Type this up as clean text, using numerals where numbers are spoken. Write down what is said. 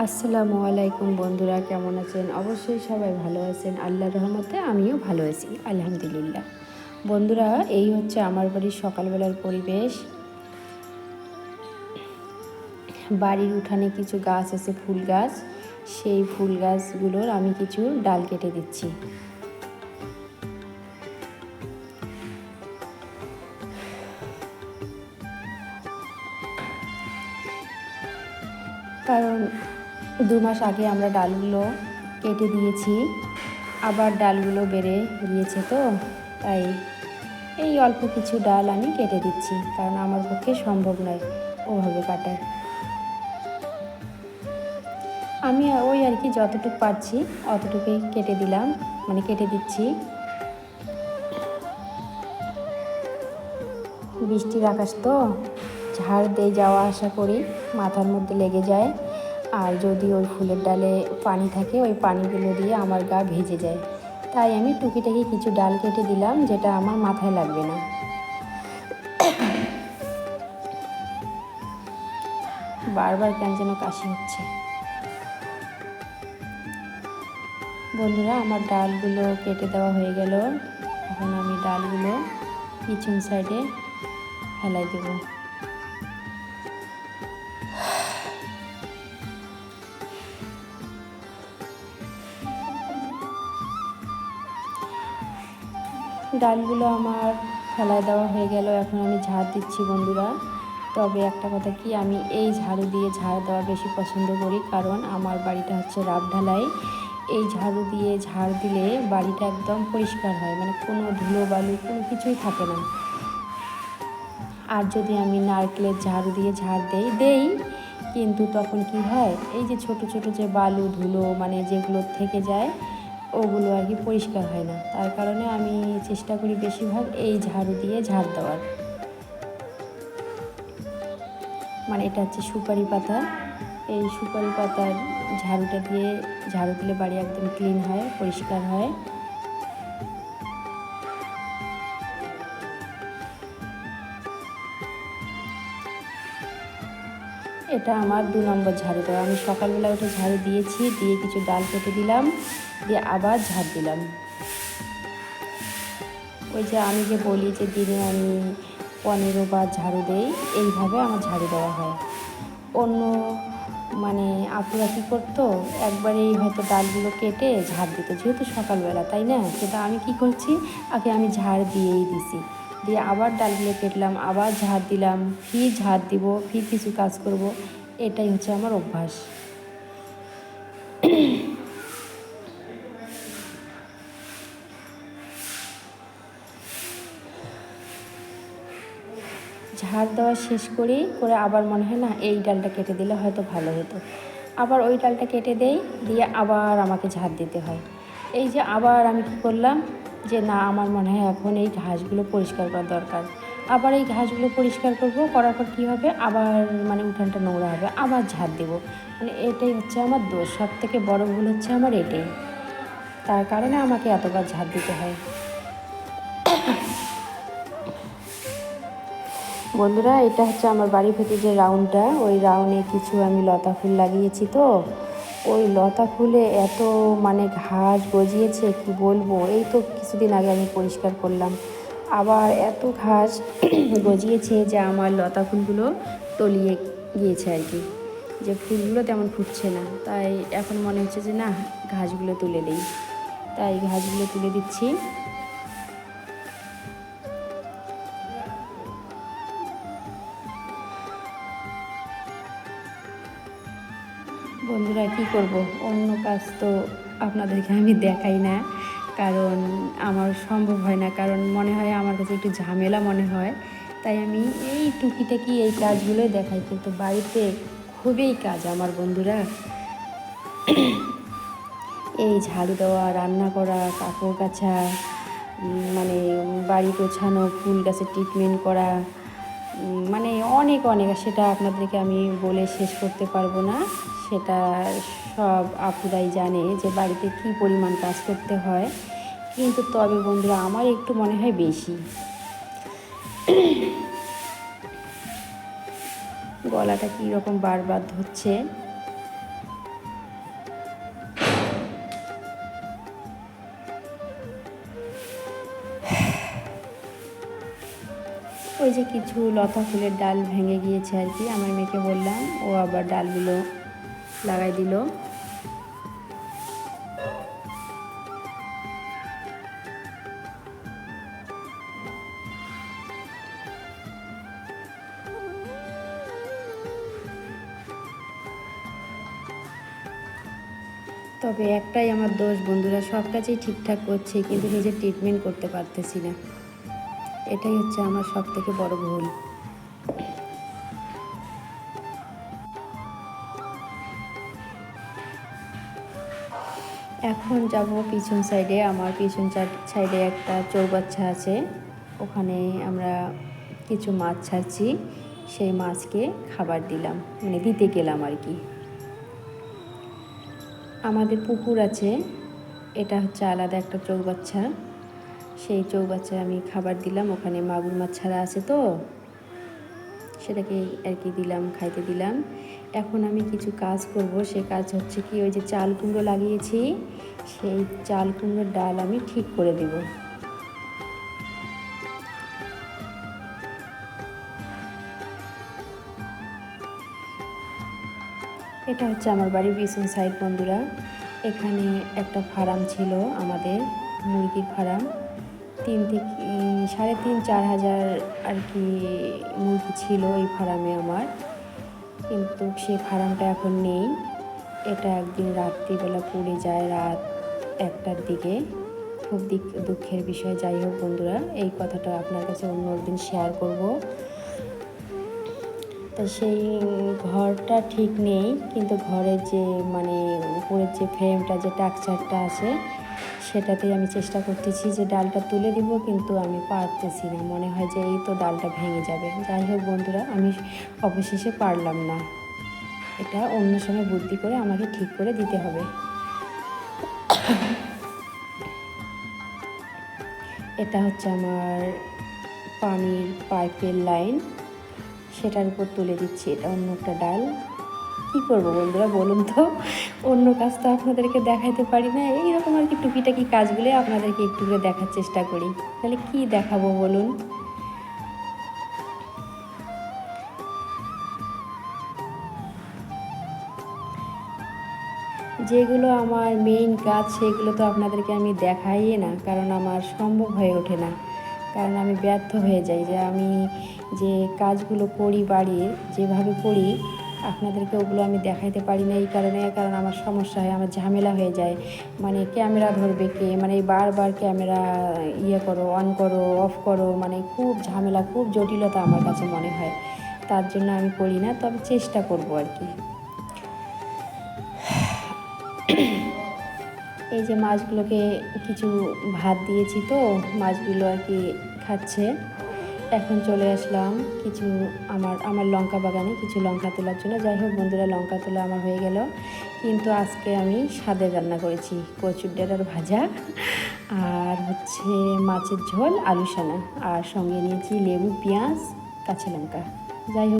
আসসালামু আলাইকুম বন্ধুরা, কেমন আছেন? অবশ্যই সবাই ভালো আছেন। আল্লাহর রহমতে আমিও ভালো আছি, আলহামদুলিল্লাহ। বন্ধুরা, এই হচ্ছে আমার বাড়ির সকালবেলার পরিবেশ। বাড়ির উঠানে কিছু গাছ আছে, ফুল গাছ। সেই ফুল গাছগুলোর আমি কিছু ডাল কেটে দিচ্ছি। কারণ 2 মাস আগে আমরা ডালগুলো কেটে দিয়েছি, আবার ডালগুলো বেড়ে গিয়েছে, তো তাই এই অল্প কিছু ডাল আমি কেটে দিচ্ছি, কারণ আমার পক্ষে সম্ভব নয় ওভাবে কাটার। আমি ওই আর কি যতটুকু পারছি অতটুকুই কেটে দিলাম, মানে কেটে দিচ্ছি। বৃষ্টির আকাশ তো, ঝাড় দিয়ে যাওয়া আসা করি, মাথার মধ্যে লেগে যায়। আর যদি ওই ফুলের ডালে পানি থাকে, ওই পানিগুলো দিয়ে আমার গা ভিজে যায়। তাই আমি টুকিটাকি কিছু ডাল কেটে দিলাম, যেটা আমার মাথায় লাগবে না। বারবার কেন যেন কাশি হচ্ছে। বন্ধুরা, আমার ডালগুলো কেটে দেওয়া হয়ে গেল। এখন আমি ডালগুলো পিছন সাইডে ফেলাই দেব। ডালগুলো আমার ফেলাই দেওয়া হয়ে গেল। এখন আমি ঝাড় দিচ্ছি বন্ধুরা। তবে একটা কথা কি, আমি এই ঝাড়ু দিয়ে ঝাড় দেওয়া বেশি পছন্দ করি, কারণ আমার বাড়িটা হচ্ছে রাব ঢালাই। এই ঝাড়ু দিয়ে ঝাড় দিলে বাড়িটা একদম পরিষ্কার হয়, মানে কোনো ধুলো বালু কোনো কিছুই থাকে না। আর যদি আমি নারকেলের ঝাড়ু দিয়ে ঝাড় দেই, কিন্তু তখন কি হয়, এই যে ছোট ছোট যে বালু ধুলো মানে যেগুলো থেকে যায়, ওগুলো আর কি পরিষ্কার হয় না। তার কারণে আমি চেষ্টা করি বেশিরভাগ এই ঝাড়ু দিয়ে ঝাড় দেওয়ার। মানে এটা হচ্ছে সুপারি পাতা। এই সুপারি পাতার ঝাড়ুটা দিয়ে ঝাড়ু দিলে বাড়ি একদম ক্লিন হয়, পরিষ্কার হয়। এটা আমার 2 নম্বর ঝাড়ু দেওয়া। আমি সকালবেলা উঠে ঝাড়ু দিয়েছি, দিয়ে কিছু ডাল কেটে দিলাম, দিয়ে আবার ঝাড় দিলাম। ওই যে আমি যে বলি যে দিনে আমি 15 বার ঝাড়ু দেই, এইভাবে আমার ঝাড়ু দেওয়া হয়। অন্য মানে আপুরা কী করতো, একবারেই হয়তো ডালগুলো কেটে ঝাড় দিত, যেহেতু সকালবেলা, তাই না? সেটা আমি কি করছি, আগে আমি ঝাড় দিয়েই দিছি, দিয়ে আবার ডালগুলো কেটলাম, আবার ঝাড় দিলাম, ফির ঝাড় দিব, ফির কিছু কাজ করব। এটাই হচ্ছে আমার অভ্যাস। ঝাড় দেওয়া শেষ করে আবার মনে হয় না এই ডালটা কেটে দিলে হয়তো ভালো হতো, আবার ওই ডালটা কেটে দেই, দিয়ে আবার আমাকে ঝাড় দিতে হয়। এই যে আবার আমি কী করলাম, যে না, আমার মনে হয় এখন এই ঘাসগুলো পরিষ্কার করা দরকার। আবার এই ঘাসগুলো পরিষ্কার করার পর কী হবে, আবার মানে উঠানটা নোংরা হবে, আবার ঝাড় দেবো। মানে এটাই হচ্ছে আমার দোষ, সবথেকে বড় ভুল হচ্ছে আমার এটাই। তার কারণে আমাকে এতবার ঝাড় দিতে হয়। বন্ধুরা, এটা হচ্ছে আমার বাড়ির ভেতরে যে রাউন্ডটা, ওই রাউন্ডে কিছু আমি লতা ফুল লাগিয়েছি, তো ওই লতা ফুলে এত মানে ঘাস গজিয়েছে, কি বলবো। এই তো কিছুদিন আগে আমি পরিষ্কার করলাম, আবার এত ঘাস গজিয়েছে যে আমার লতা ফুলগুলো তলিয়ে গিয়েছে আর কি, যে ফুলগুলো তেমন ফুটছে না। তাই এখন মনে হচ্ছে যে না, ঘাসগুলো তুলে দিই, তাই ঘাসগুলো তুলে দিচ্ছি। বন্ধুরা, কী করব, অন্য কাজ তো আপনাদেরকে আমি দেখাই না, কারণ আমার সম্ভব হয় না, কারণ মনে হয় আমার কাছে একটু ঝামেলা মনে হয়। তাই আমি এই টুকিটাকি এই কাজগুলোই দেখাই, কিন্তু বাড়িতে খুবই কাজ আমার বন্ধুরা। এই ঝাড়ু দেওয়া, রান্না করা, কাপড় কাচা, মানে বাড়ি গোছানো, ফুল গাছের ট্রিটমেন্ট করা, মানে অনেক অনেক, সেটা আপনাদেরকে আমি বলে শেষ করতে পারবো না। সেটা সব আপুরাই জানে যে বাড়িতে কী পরিমাণ কাজ করতে হয়, কিন্তু তবে বন্ধুরা আমার একটু মনে হয় বেশি। গলাটা কীরকম বারবার ধরছে। যে কিছু লতা ফুলের ডাল ভেঙে গিয়েছে আর কি, আমার মেয়েকে বললাম, ও আবার ডালগুলো লাগাই দিল। তবে একটাই আমার দোষ বন্ধুরা, সব কাজেই ঠিকঠাক করছি কিন্তু নিজের ট্রিটমেন্ট করতে পারতেছি না, এটাই হচ্ছে আমার সব থেকে বড় ভুল। এখন যাব পিছন সাইডে, আমার পিছন সাইডে একটা চৌবাচ্চা আছে, ওখানে আমরা কিছু মাছ ছাড়ছি, সেই মাছকে খাবার দিলাম, মানে দিতে গেলাম আর কি। আমাদের পুকুর আছে, এটা হচ্ছে আলাদা একটা চৌবাচ্চা, সেই চৌবাচ্চায় আমি খাবার দিলাম, ওখানে মাগুর মাছ ছাড়া আছে তো সেটাকে আর কি দিলাম, খাইতে দিলাম। এখন আমি কিছু কাজ করব, সে কাজ হচ্ছে কি, ওই যে চাল কুমড়ো লাগিয়েছি সেই চাল কুমড়োর ডাল আমি ঠিক করে দেব। এটা হচ্ছে আমার বাড়ির পিছন সাইড বন্ধুরা। এখানে একটা ফার্ম ছিল আমাদের, মুরগির ফার্ম, 3,500-4 হাজার আর কি মুরগি ছিল এই ফার্মে আমার, কিন্তু সেই ফার্মটা এখন নেই। এটা একদিন রাত্রিবেলা পুড়ে যায়, রাত 1টার দিকে, খুব দুঃখের বিষয়। যাই হোক বন্ধুরা, এই কথাটা আপনার কাছে অন্য একদিন শেয়ার করব। তো সেই ঘরটা ঠিক নেই, কিন্তু ঘরের যে মানে উপরের যে ফ্রেমটা, যে টাকচারটা আছে, সেটাতেই আমি চেষ্টা করতেছি যে ডালটা তুলে দিব, কিন্তু আমি পারতেছি না, মনে হয় যে এই তো ডালটা ভেঙে যাবে। যাই হোক বন্ধুরা, আমি অবশেষে পারলাম না, এটা অন্য সময় বুদ্ধি করে আমাকে ঠিক করে দিতে হবে। এটা হচ্ছে আমার পানির পাইপের লাইন, সেটার উপর তুলে দিচ্ছি, এটা অন্য একটা ডাল। কী করবো বন্ধুরা বলুন তো, অন্য কাজ তো আপনাদেরকে দেখাইতে পারি না, এইরকম আর কি টুকিটাকি কাজগুলো আপনাদেরকে একটু করে দেখার চেষ্টা করি, তাহলে কি দেখাবো বলুন। যেগুলো আমার মেইন কাজ সেগুলো তো আপনাদেরকে আমি দেখাই না, কারণ আমার সম্ভব হয়ে ওঠে না, কারণ আমি ব্যর্থ হয়ে যাই। যে আমি যে কাজগুলো করি বাড়ির, যেভাবে করি আপনাদেরকে ওগুলো আমি দেখাইতে পারি না, এই কারণ আমার সমস্যা হয়, আমার ঝামেলা হয়ে যায়। মানে ক্যামেরা ধরবে কে, মানে বারবার ক্যামেরা করো, অন করো, অফ করো, মানে খুব ঝামেলা, খুব জটিলতা আমার কাছে মনে হয়, তার জন্য আমি করি না, তবে চেষ্টা করব আর কি। এই যে মাছগুলোকে কিছু ভাত দিয়েছি, তো মাছগুলো আর কি খাচ্ছে। এখন চলে আসলাম কিছু আমার লঙ্কা বাগানে কিছু লঙ্কা তোলার জন্য। যাই হোক বন্ধুরা, লঙ্কা তোলা আমার হয়ে গেল, কিন্তু আজকে আমি স্বাদের রান্না করেছি, কচুর ডাঁটার ভাজা, আর হচ্ছে মাছের ঝোল, আলু সানা, আর সঙ্গে নিয়েছি লেবু, পেঁয়াজ, কাঁচা লঙ্কা। যাই হোক।